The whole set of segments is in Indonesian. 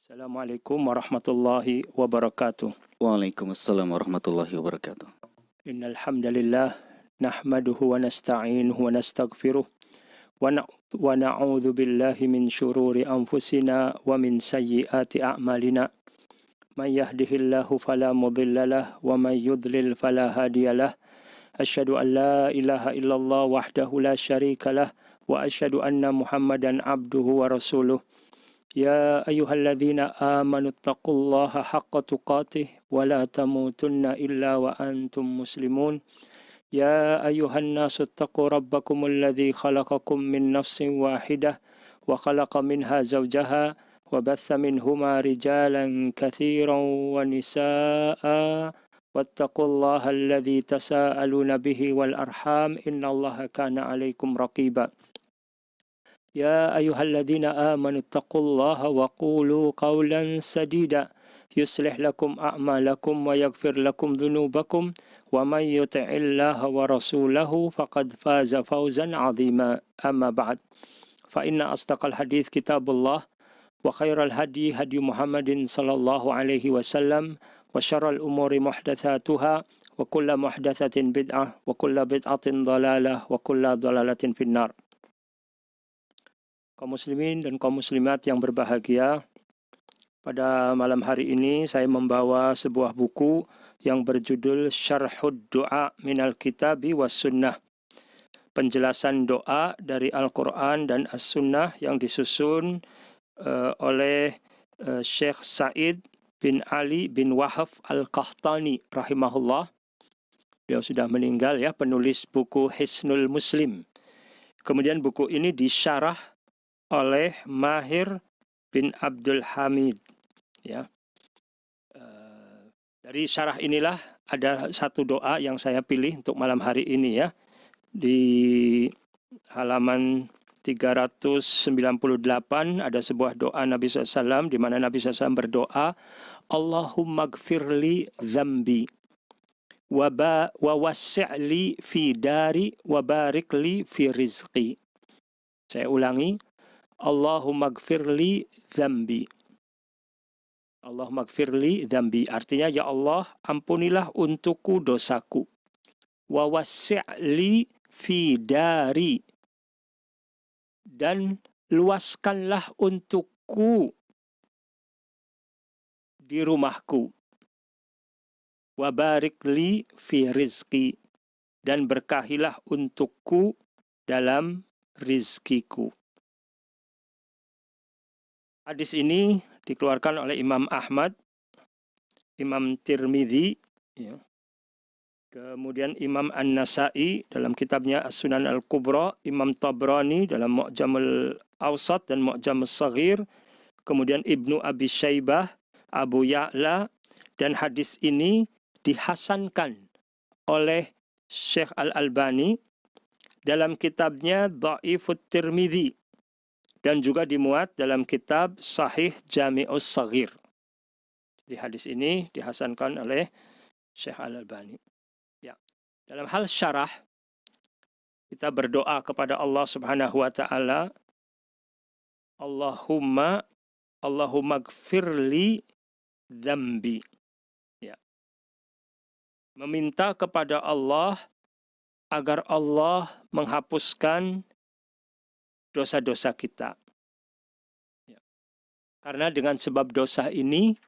Assalamualaikum warahmatullahi wabarakatuh. Waalaikumsalam warahmatullahi wabarakatuh. Innal hamdalillah nahmaduhu wa nasta'inuhu wa nastaghfiruh wa na'udzu billahi min syururi anfusina wa min sayyiati a'malina. May yahdihillahu fala mudhillalah wa may yudlil fala hadiyalah. Asyhadu an la ilaha illallah wahdahu la syarikalah wa asyhadu anna Muhammadan abduhu wa rasuluh. يا أيها الذين آمنوا اتقوا الله حق تقاته ولا تموتن إلا وأنتم مسلمون يا أيها الناس اتقوا ربكم الذي خلقكم من نفس واحدة وخلق منها زوجها وبث منهما رجالا كثيرا ونساء واتقوا الله الذي تساءلون به والأرحام إن الله كان عليكم رقيبا يا أيها الذين آمنوا اتقوا الله وقولوا قولا سديدا يصلح لكم أعمالكم ويغفر لكم ذنوبكم ومن يطع الله ورسوله فقد فاز فوزا عظيما أما بعد فإن أصدق الحديث كتاب الله وخير الهدي هدي محمد صلى الله عليه وسلم وشر الأمور محدثاتها وكل محدثة بدعة وكل بدعة ضلالة وكل ضلالة في النار. Kaum muslimin dan kaum muslimat yang berbahagia, pada malam hari ini saya membawa sebuah buku yang berjudul Syarhud Du'a Minal Kitabi Was Sunnah. Penjelasan doa dari Al-Quran dan As-Sunnah yang disusun oleh Syekh Said bin Ali bin Wahab Al-Qahtani rahimahullah. Beliau sudah meninggal ya, penulis buku Hisnul Muslim. Kemudian buku ini disyarah oleh Mahir bin Abdul Hamid. Ya. Dari syarah inilah ada satu doa yang saya pilih untuk malam hari ini ya. Di halaman 398 ada sebuah doa Nabi SAW di mana Nabi SAW berdoa, Allahumma gfirli dzambi wa wassi'li fi dari wa barikli fi rizqi. Saya ulangi, Allahumma gfirli dzambi. Allahumma gfirli dzambi. Artinya, ya Allah, ampunilah untukku dosaku. Wa wassi'li fi dari. Dan luaskanlah untukku di rumahku. Wa barikli fi rizki. Dan berkahilah untukku dalam rizkiku. Hadis ini dikeluarkan oleh Imam Ahmad, Imam Tirmidzi, ya. Kemudian Imam An-Nasai dalam kitabnya As-Sunan Al-Kubra, Imam Tabrani dalam Mu'jamul Awsat dan Mu'jamul Saghir, kemudian Ibnu Abi Syaibah, Abu Ya'la, dan hadis ini dihasankan oleh Syekh Al-Albani dalam kitabnya Dha'ifut Tirmidzi, dan juga dimuat dalam kitab Sahih Jami'us Saghir. Di hadis ini dihasankan oleh Syekh Al-Albani. Ya. Dalam hal syarah, kita berdoa kepada Allah Subhanahu wa taala, Allahumma gfirli dzambi. Ya. Meminta kepada Allah agar Allah menghapuskan dosa-dosa kita. Ya. Karena dengan sebab dosa ini,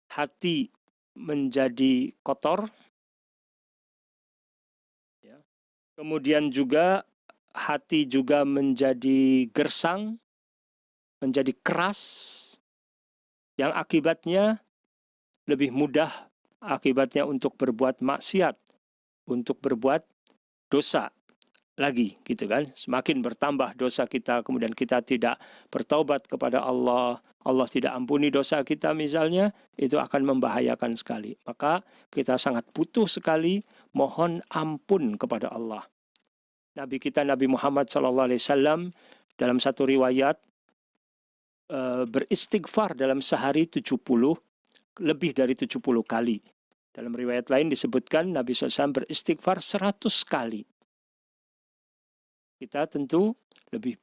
hati menjadi kotor. Ya. Kemudian juga hati juga menjadi gersang, menjadi keras, yang akibatnya lebih mudah akibatnya untuk berbuat maksiat, untuk berbuat dosa lagi, gitu kan. Semakin bertambah dosa kita, kemudian kita tidak bertaubat kepada Allah, Allah tidak ampuni dosa kita misalnya, itu akan membahayakan sekali. Maka kita sangat butuh sekali mohon ampun kepada Allah. Nabi kita Nabi Muhammad SAW dalam satu riwayat beristighfar dalam sehari 70, lebih dari 70 kali. Dalam riwayat lain disebutkan Nabi SAW beristighfar 100 kali. Kita tentu lebih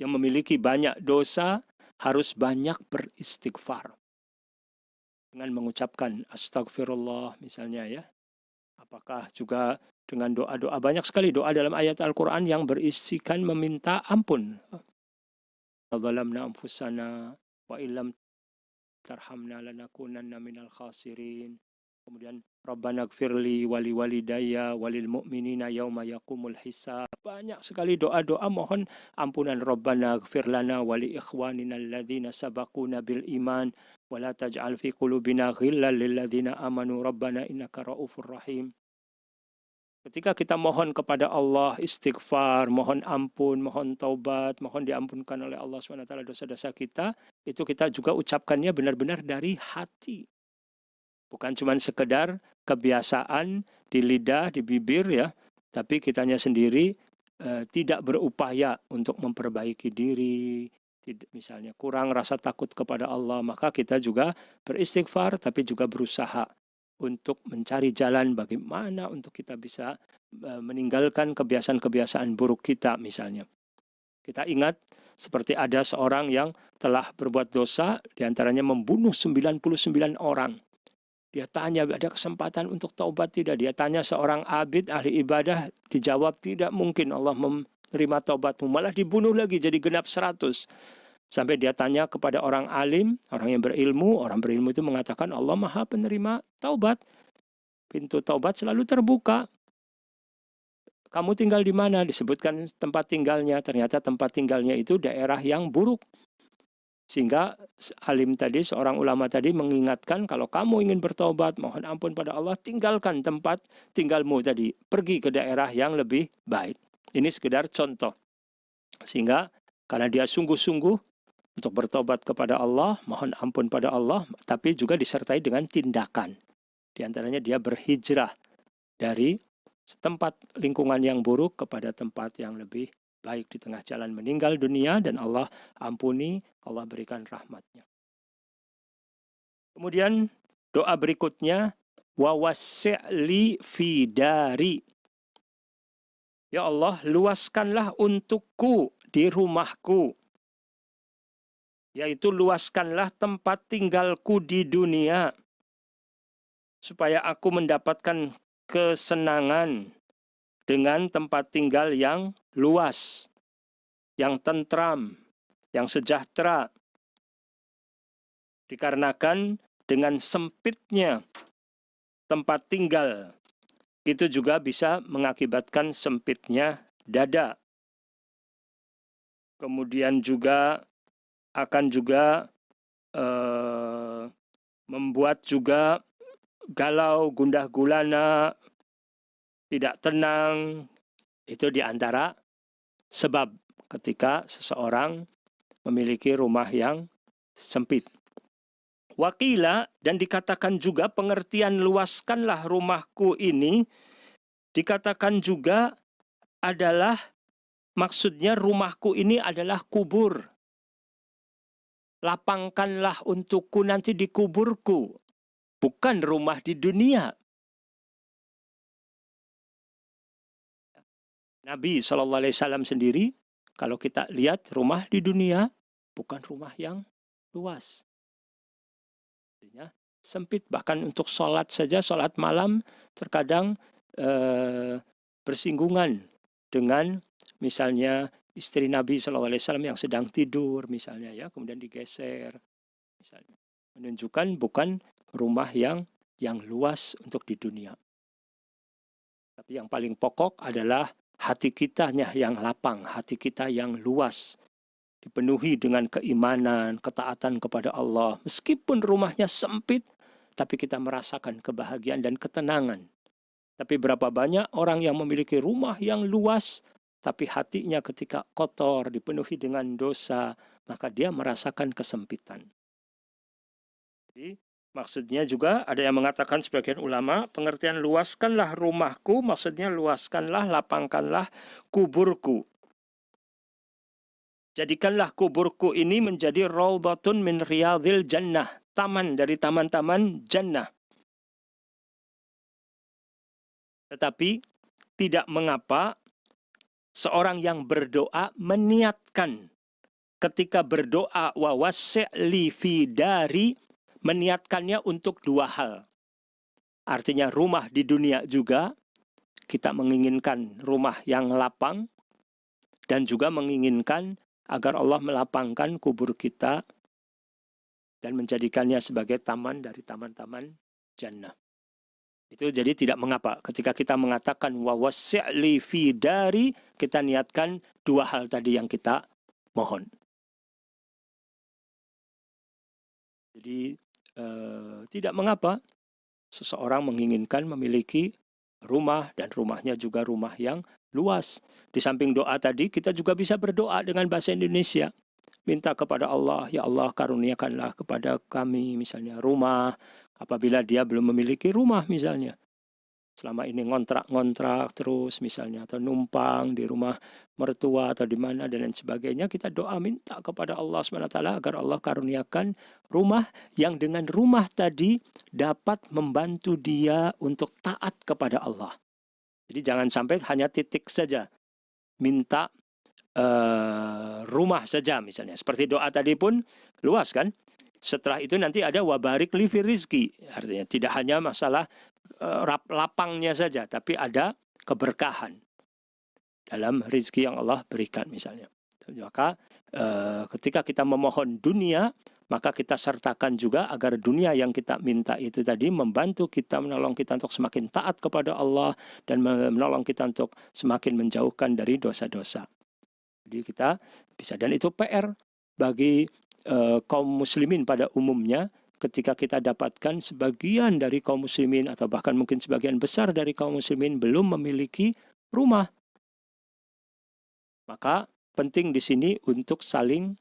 yang memiliki banyak dosa, harus banyak beristighfar. Dengan mengucapkan astagfirullah misalnya ya. Apakah juga dengan doa-doa, banyak sekali doa dalam ayat Al-Quran yang berisikan meminta ampun. Zalamna anfusana wa illam tarhamna lanakunanna minal khasirin. Kemudian Rabbana gfirli wali walidayya walil mu'minina yauma yaqumul hisab. Banyak sekali doa-doa mohon ampunan. Rabbana gfir lana wali ikhwanina alladhina sabaquna bil iman wala taj'al fi qulubina ghillan lil ladzina amanu rabbana innaka raufur rahim. Ketika kita mohon kepada Allah, istighfar, mohon ampun, mohon taubat, mohon diampunkan oleh Allah SWT dosa-dosa kita, itu kita juga ucapkannya benar-benar dari hati. Bukan cuma sekedar kebiasaan di lidah, di bibir ya, tapi kitanya sendiri tidak berupaya untuk memperbaiki diri, misalnya kurang rasa takut kepada Allah, maka kita juga beristighfar, tapi juga berusaha untuk mencari jalan bagaimana untuk kita bisa meninggalkan kebiasaan-kebiasaan buruk kita misalnya. Kita ingat seperti ada seorang yang telah berbuat dosa, diantaranya membunuh 99 orang. Dia tanya, ada kesempatan untuk taubat tidak? Dia tanya seorang abid, ahli ibadah, dijawab tidak mungkin Allah menerima taubatmu. Malah dibunuh lagi jadi genap 100. Sampai dia tanya kepada orang alim, orang yang berilmu. Orang berilmu itu mengatakan Allah maha penerima taubat. Pintu taubat selalu terbuka. Kamu tinggal di mana? Disebutkan tempat tinggalnya. Ternyata tempat tinggalnya itu daerah yang buruk. Sehingga alim tadi, seorang ulama tadi mengingatkan kalau kamu ingin bertaubat, mohon ampun pada Allah, tinggalkan tempat tinggalmu tadi. Pergi ke daerah yang lebih baik. Ini sekedar contoh. Sehingga karena dia sungguh-sungguh untuk bertobat kepada Allah, mohon ampun pada Allah, tapi juga disertai dengan tindakan. Di antaranya dia berhijrah dari tempat lingkungan yang buruk kepada tempat yang lebih baik, di tengah jalan meninggal dunia dan Allah ampuni, Allah berikan rahmatnya. Kemudian doa berikutnya, wa wasi'li fi dari. Ya Allah, luaskanlah untukku di rumahku. Yaitu luaskanlah tempat tinggalku di dunia, supaya aku mendapatkan kesenangan dengan tempat tinggal yang luas, yang tentram, yang sejahtera. Dikarenakan dengan sempitnya tempat tinggal, itu juga bisa mengakibatkan sempitnya dada. Kemudian juga akan juga membuat juga galau, gundah gulana, tidak tenang. Itu diantara sebab ketika seseorang memiliki rumah yang sempit. Wakila, dan dikatakan juga pengertian luaskanlah rumahku ini, dikatakan juga adalah maksudnya rumahku ini adalah kubur. Lapangkanlah untukku nanti di kuburku, bukan rumah di dunia. Nabi SAW sendiri, kalau kita lihat rumah di dunia, bukan rumah yang luas. Artinya sempit, bahkan untuk sholat saja, sholat malam terkadang bersinggungan dengan misalnya istri Nabi SAW yang sedang tidur misalnya ya, kemudian digeser misalnya. Menunjukkan bukan rumah yang luas untuk di dunia. Tapi yang paling pokok adalah hati kitanya yang lapang, hati kita yang luas, dipenuhi dengan keimanan, ketaatan kepada Allah. Meskipun rumahnya sempit, tapi kita merasakan kebahagiaan dan ketenangan. Tapi berapa banyak orang yang memiliki rumah yang luas, tapi hatinya ketika kotor, dipenuhi dengan dosa, maka dia merasakan kesempitan. Jadi maksudnya juga ada yang mengatakan sebagian ulama, pengertian luaskanlah rumahku, maksudnya luaskanlah, lapangkanlah kuburku. Jadikanlah kuburku ini menjadi raudhatun min riyadhil jannah, taman dari taman-taman jannah. Tetapi tidak mengapa seorang yang berdoa meniatkan ketika berdoa wa wasi' fi dari, meniatkannya untuk dua hal. Artinya rumah di dunia juga, kita menginginkan rumah yang lapang, dan juga menginginkan agar Allah melapangkan kubur kita dan menjadikannya sebagai taman dari taman-taman jannah. Itu jadi tidak mengapa ketika kita mengatakan wa wasi' fi dari, kita niatkan dua hal tadi yang kita mohon. Jadi tidak mengapa seseorang menginginkan memiliki rumah dan rumahnya juga rumah yang luas. Di samping doa tadi, kita juga bisa berdoa dengan bahasa Indonesia. Minta kepada Allah, ya Allah karuniakanlah kepada kami misalnya rumah, apabila dia belum memiliki rumah misalnya. Selama ini ngontrak-ngontrak terus misalnya, atau numpang di rumah mertua atau di mana dan lain sebagainya, kita doa minta kepada Allah SWT agar Allah karuniakan rumah yang dengan rumah tadi dapat membantu dia untuk taat kepada Allah. Jadi jangan sampai hanya titik saja, minta rumah saja misalnya. Seperti doa tadi pun luas kan. Setelah itu nanti ada wabarik li fi rizki. Artinya tidak hanya masalah lapangnya saja, tapi ada keberkahan dalam rizki yang Allah berikan misalnya. Maka ketika kita memohon dunia, maka kita sertakan juga agar dunia yang kita minta itu tadi membantu kita, menolong kita untuk semakin taat kepada Allah, dan menolong kita untuk semakin menjauhkan dari dosa-dosa. Jadi kita bisa, dan itu PR bagi kaum muslimin pada umumnya. Ketika kita dapatkan sebagian dari kaum muslimin atau bahkan mungkin sebagian besar dari kaum muslimin belum memiliki rumah, maka penting di sini untuk saling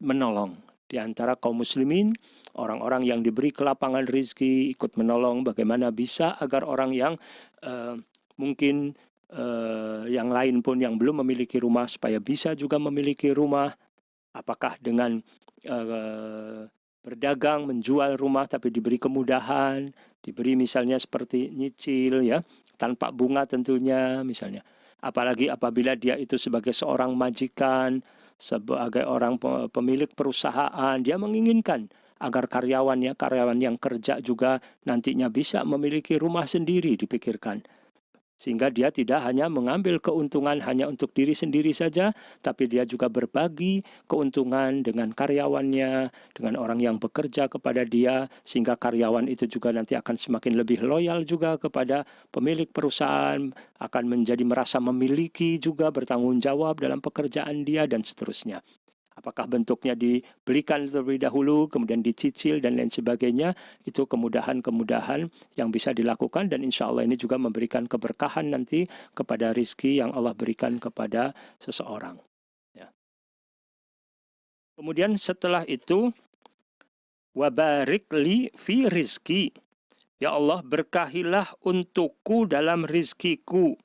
menolong di antara kaum muslimin, orang-orang yang diberi kelapangan rizki ikut menolong bagaimana bisa agar orang yang mungkin yang lain pun yang belum memiliki rumah supaya bisa juga memiliki rumah. Apakah dengan berdagang, menjual rumah tapi diberi kemudahan, diberi misalnya seperti nyicil ya, tanpa bunga tentunya misalnya. Apalagi apabila dia itu sebagai seorang majikan, sebagai orang pemilik perusahaan, dia menginginkan agar karyawan yang kerja juga nantinya bisa memiliki rumah sendiri, dipikirkan. Sehingga dia tidak hanya mengambil keuntungan hanya untuk diri sendiri saja, tapi dia juga berbagi keuntungan dengan karyawannya, dengan orang yang bekerja kepada dia, sehingga karyawan itu juga nanti akan semakin lebih loyal juga kepada pemilik perusahaan, akan menjadi merasa memiliki juga, bertanggung jawab dalam pekerjaan dia, dan seterusnya. Apakah bentuknya dibelikan terlebih dahulu, kemudian dicicil dan lain sebagainya, itu kemudahan-kemudahan yang bisa dilakukan, dan insya Allah ini juga memberikan keberkahan nanti kepada rizki yang Allah berikan kepada seseorang. Ya. Kemudian setelah itu, wabarik li fi rizki. Ya Allah, berkahilah untukku dalam rizkiku.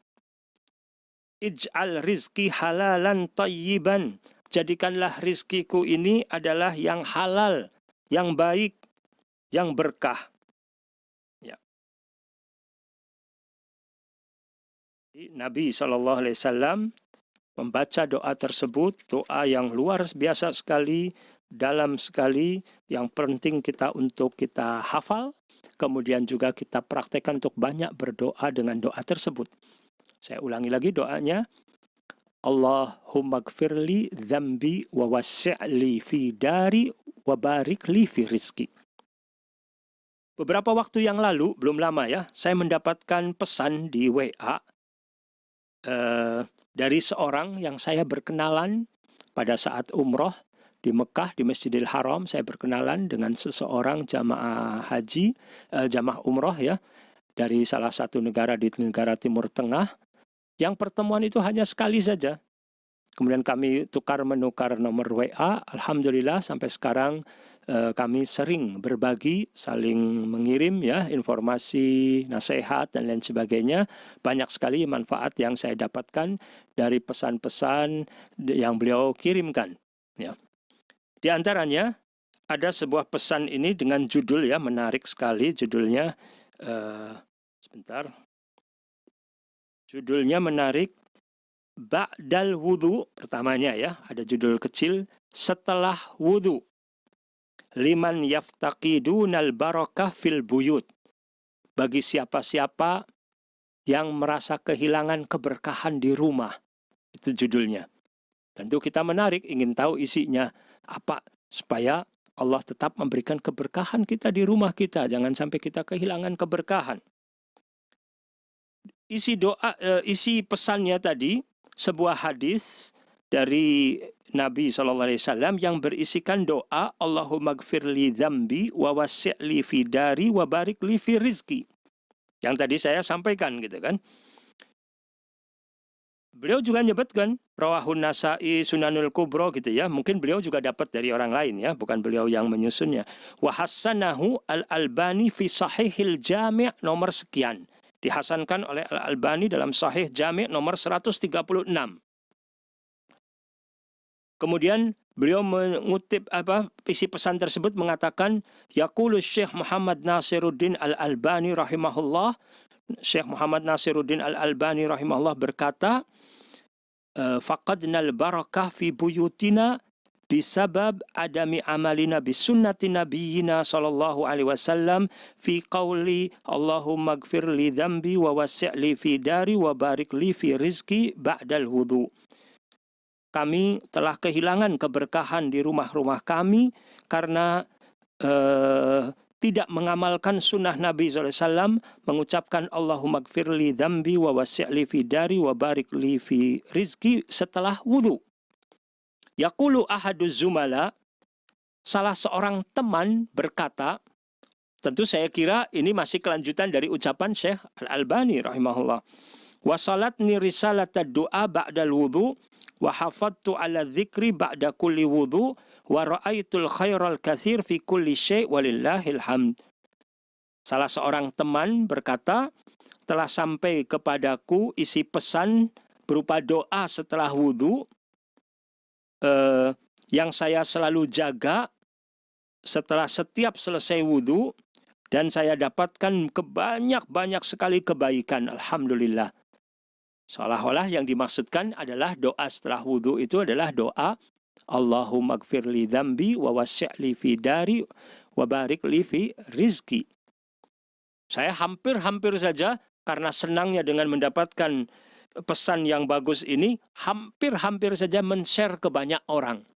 Ij'al rizki halalan tayyiban. Jadikanlah rizkiku ini adalah yang halal, yang baik, yang berkah. Ya. Nabi SAW membaca doa tersebut, doa yang luar biasa sekali, dalam sekali, yang penting untuk kita hafal, kemudian juga kita praktekkan untuk banyak berdoa dengan doa tersebut. Saya ulangi lagi doanya. Allahumma gfirli dzambi wa wasi'li fi dari wa barik li fi rizki. Beberapa waktu yang lalu, belum lama ya, saya mendapatkan pesan di WA dari seorang yang saya berkenalan pada saat umroh di Mekah, di Masjidil Haram. Saya berkenalan dengan seseorang jamaah haji, jamaah umroh ya, dari salah satu negara di negara Timur Tengah. Yang pertemuan itu hanya sekali saja. Kemudian kami tukar-menukar nomor WA. Alhamdulillah sampai sekarang kami sering berbagi, saling mengirim ya informasi, nasihat dan lain sebagainya. Banyak sekali manfaat yang saya dapatkan dari pesan-pesan yang beliau kirimkan. Ya. Di antaranya ada sebuah pesan ini dengan judul ya, menarik sekali judulnya. Sebentar. Judulnya menarik. Ba'dal wudhu, pertamanya ya, ada judul kecil. setelah wudu. Liman yaftaqidunal barakah fil buyut. Bagi siapa-siapa yang merasa kehilangan keberkahan di rumah. Itu judulnya. Tentu kita menarik, ingin tahu isinya apa, supaya Allah tetap memberikan keberkahan kita di rumah kita. Jangan sampai kita kehilangan keberkahan. Isi pesannya tadi, sebuah hadis dari Nabi SAW yang berisikan doa, Allahumma gfirli dzambi wa wasi'li fi dari wa barik li fi rizki. Yang tadi saya sampaikan gitu kan. Beliau juga menyebutkan Rawahun Nasa'i Sunanul Kubro gitu ya. Mungkin beliau juga dapat dari orang lain ya, bukan beliau yang menyusunnya. Wa hassanahu Al-Albani fi Sahihil Jami' nomor sekian. Dihasankan oleh Al-Albani dalam Sahih Jami' nomor 136. Kemudian beliau mengutip isi pesan tersebut, mengatakan yaqulu Syekh Muhammad Nasiruddin Al-Albani rahimahullah. Syekh Muhammad Nasiruddin Al-Albani rahimahullah berkata, faqadnal barakah fi buyutina bisabab adami amalina bisunnati nabiyyina sallallahu alaihi wasallam fi qawli Allahumma gfir li dzambi wa wasi' fi dari wa barik li fi rizki ba'dal wudu. Kami telah kehilangan keberkahan di rumah-rumah kami karena tidak mengamalkan sunnah Nabi SAW mengucapkan Allahumma gfirli dzambi wa wasi'li fi dari wa barik li fi rizki setelah wudu. Yaqulu ahaduz zumala, salah seorang teman berkata, tentu saya kira ini masih kelanjutan dari ucapan Syekh Al-Albani rahimahullah. Wasalatni risalatad du'a ba'dal wudu wa hafadtu ala dzikri ba'da kulli wudu wa ra'aitul khairal katsir fi kulli syai' walillahil hamd. Salah seorang teman berkata, telah sampai kepadaku isi pesan berupa doa setelah wudu yang saya selalu jaga setelah setiap selesai wudu, dan saya dapatkan banyak sekali kebaikan, alhamdulillah. Seolah-olah yang dimaksudkan adalah doa setelah wudu itu adalah doa Allahumma gfirli dzambi wa wasi'li fi dari wa barik li fi rizki. Saya hampir saja, karena senangnya dengan mendapatkan pesan yang bagus ini, hampir saja men-share ke banyak orang.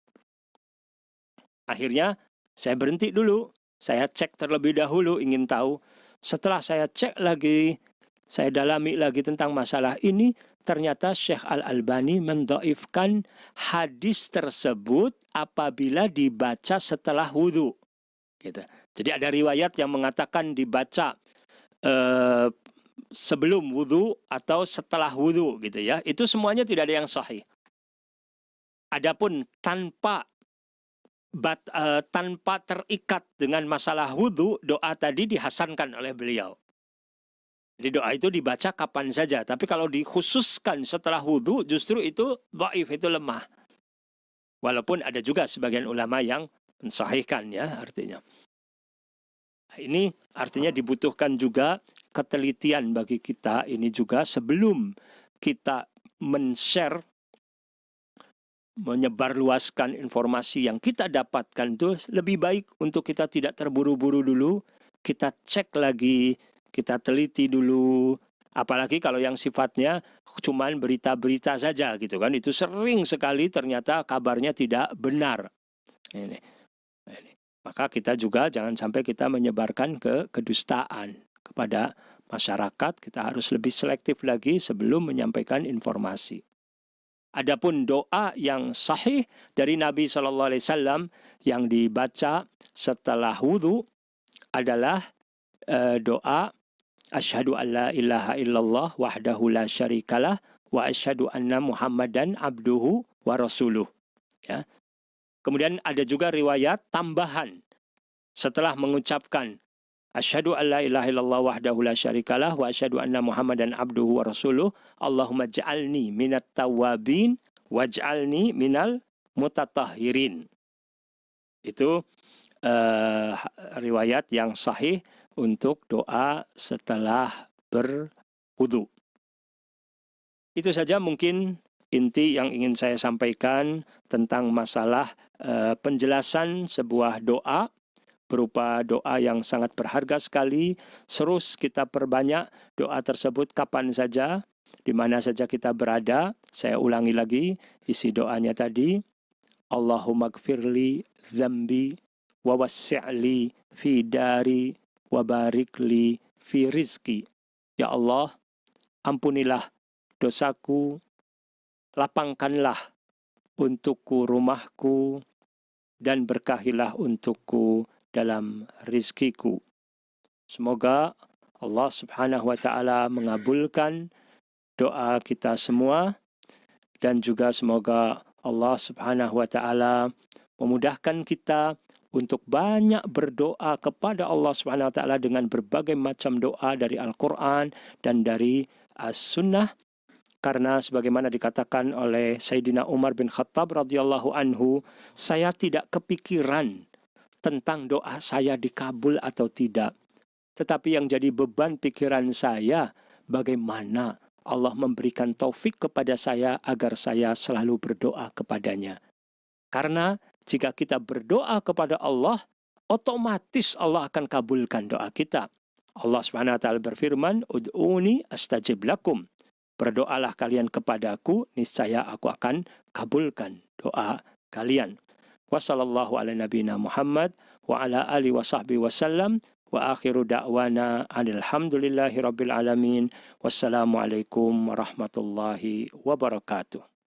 Akhirnya saya berhenti dulu, saya cek terlebih dahulu, ingin tahu. Setelah saya cek lagi, saya dalami lagi tentang masalah ini, ternyata Syekh Al-Albani mendhaifkan hadis tersebut apabila dibaca setelah wudu. Gitu. Jadi ada riwayat yang mengatakan dibaca sebelum wudu atau setelah wudu gitu ya. Itu semuanya tidak ada yang sahih. Adapun tanpa terikat dengan masalah wudu, doa tadi dihasankan oleh beliau. Jadi doa itu dibaca kapan saja. Tapi kalau dikhususkan setelah wudu, justru itu dhaif, itu lemah. Walaupun ada juga sebagian ulama yang mensahihkan ya artinya. Ini artinya dibutuhkan juga ketelitian bagi kita ini juga sebelum kita men-share, menyebarluaskan informasi yang kita dapatkan itu lebih baik untuk kita tidak terburu-buru dulu, kita cek lagi, kita teliti dulu. Apalagi kalau yang sifatnya cuman berita-berita saja gitu kan, itu sering sekali ternyata kabarnya tidak benar. Ini. Maka kita juga jangan sampai kita menyebarkan kedustaan kepada masyarakat. Kita harus lebih selektif lagi sebelum menyampaikan informasi. Adapun doa yang sahih dari Nabi SAW yang dibaca setelah wudu adalah doa asyhadu an la ilaha illallah wahdahu la syarikalah wa asyhadu anna Muhammadan abduhu wa rasuluh. Ya. Kemudian ada juga riwayat tambahan setelah mengucapkan asyhadu an la ilaha illallah wahdahu la syarikalah wa asyhadu anna Muhammadan abduhu wa rasuluh, Allahumma ja'alni minat tawabin waj'alni minal mutatahhirin. Itu riwayat yang sahih untuk doa setelah berwudu. Itu saja mungkin inti yang ingin saya sampaikan tentang masalah penjelasan sebuah doa berupa doa yang sangat berharga sekali. Terus kita perbanyak doa tersebut kapan saja, di mana saja kita berada. Saya ulangi lagi isi doanya tadi. Allahumma gfirli dzambi wa wassi'li fi dari wa barikli fi rizki. Ya Allah, ampunilah dosaku, lapangkanlah untukku rumahku, dan berkahilah untukku dalam rizkiku. Semoga Allah Subhanahu wa Ta'ala mengabulkan doa kita semua, dan juga semoga Allah Subhanahu wa Ta'ala memudahkan kita untuk banyak berdoa kepada Allah Subhanahu wa Ta'ala dengan berbagai macam doa dari Al-Quran dan dari As-Sunnah. Karena sebagaimana dikatakan oleh Sayyidina Umar bin Khattab radhiyallahu anhu, saya tidak kepikiran tentang doa saya dikabul atau tidak. Tetapi yang jadi beban pikiran saya, bagaimana Allah memberikan taufik kepada saya agar saya selalu berdoa kepadanya. Karena jika kita berdoa kepada Allah, otomatis Allah akan kabulkan doa kita. Allah Subhanahu wa Ta'ala berfirman, "Ud'uni astajib lakum." Berdoalah kalian kepadaku, niscaya aku akan kabulkan doa kalian. Wassallallahu ala nabiyina Muhammad wa ala alihi wa sahbihi wasallam. Wa akhiru da'wana alhamdulillahi rabbil alamin. Wassalamualaikum warahmatullahi wabarakatuh.